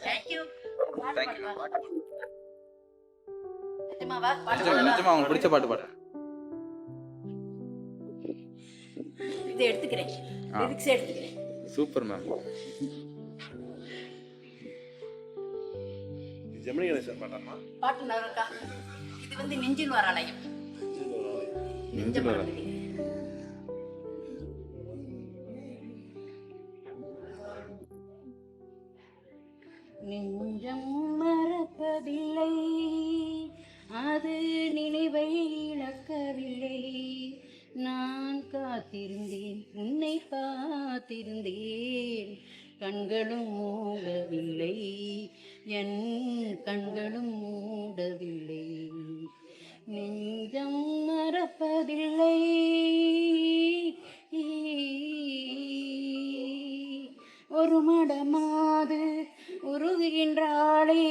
Thank you. நிஜமா உங்களுக்கு பிடிச்ச பாட்டு பாடு. இதை எடுத்துக்கிறேன், லிரிக்ஸ் எடுத்துக்கிறேன். Super ma'am. ஜெமினி கணேசன் பாட்டாமா? பாட்டு நல்லா இருக்கா? இது வந்து நெஞ்சில் வராலயம். நெஞ்சில் வர நெஞ்சம் மறப்பதில்லை, அது நினைவை இழக்கவில்லை. நான் காத்திருந்தேன், உன்னை காத்திருந்தேன், கண்களும் மூடவில்லை, என் கண்களும் மூடவில்லை. நெஞ்சம் மறப்பதில்லை, ஒரு மடமாது உருகுகின்றாளே,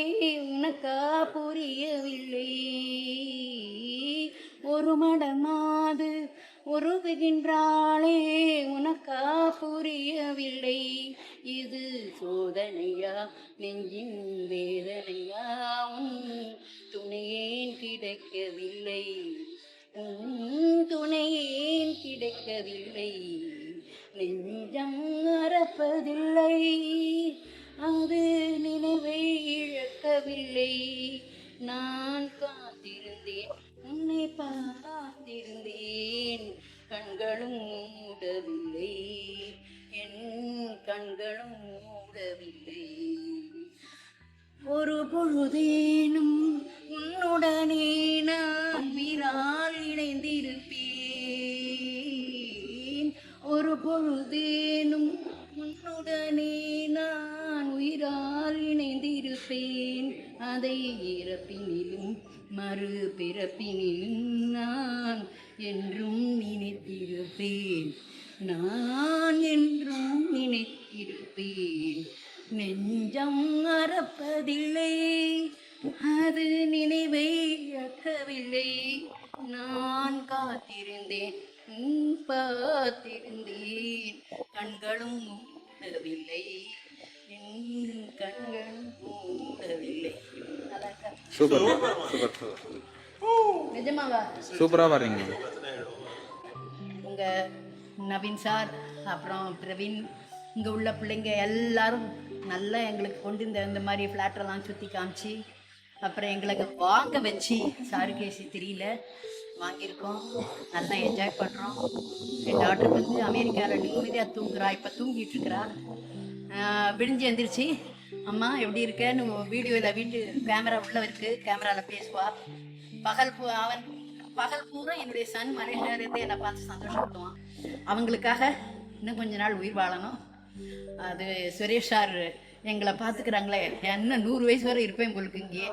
உனக்கா புரியவில்லை. ஒரு மடமாது உருகுகின்றாளே, உனக்கா புரியவில்லை. இது சோதனையா, நெஞ்சின் வேதனையா, உன் துணையேன் கிடைக்கவில்லை, உன் துணையேன் கிடைக்கவில்லை. நெஞ்சம் மறப்பதில்லை, அது நினைவை இழக்கவில்லை. நான் காத்திருந்தேன், உன்னை பார்த்திருந்தேன், கண்களும் மூடவில்லை, என் கண்களும் மூடவில்லை. ஒரு பொழுதேனும் உன்னுடனே நான் உயிரால் இணைந்திருப்பேன். ஒரு பொழுதேனும் உன்னுடனே நான் உயிரால் இணைந்திருப்பேன். அதை இறப்பினிலும் மறு பிறப்பினிலும் நான் என்றும் நினைத்திருப்பேன், நான் என்றும் நினைத்திருப்பேன். நெஞ்சம் மறப்பதில்லை, அது நினைவை இழக்கவில்லை. நான் காத்திருந்தேன், பார்த்திருந்தேன், கண்களும் மூடவில்லை, என் கண்களும் மூடவில்லை. Super super super. நிஜமாவா? சூப்பரா பாருங்க. உங்க நவீன் சார், அப்புறம் பிரவீன், இங்கே உள்ள பிள்ளைங்க எல்லாரும் நல்லா எங்களுக்கு கொண்டு இந்த மாதிரி ஃப்ளாட்டெல்லாம் சுற்றி காமிச்சு, அப்புறம் எங்களுக்கு வாங்க வச்சு சாருகேசி 3ல வாங்கியிருக்கோம். நல்லா என்ஜாய் பண்ணுறோம். என் டாக்டர் வந்து அமெரிக்காவில் நிம்மதியாக தூங்குறா, இப்போ தூங்கிட்டு இருக்கிறா. விடிஞ்சு எழுந்திரிச்சு, அம்மா எப்படி இருக்கேன்னு வீடியோவில் வீட்டு கேமரா உள்ளே இருக்குது, கேமராவில் பேசுவா. அவன் பகல் பூரா என்னுடைய சன் மலேசியாவிலேருந்து என்னை பார்த்து சந்தோஷப்படுவான். அவங்களுக்காக இன்னும் கொஞ்ச நாள் உயிர் வாழணும். அது சுரேஷ் சார் எங்களை பார்த்துக்கிறாங்களே, என்ன 100 வயசு வரை இருப்பேன் உங்களுக்கு. இங்கே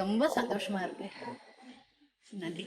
ரொம்ப சந்தோஷமாக இருக்குது. நன்றி.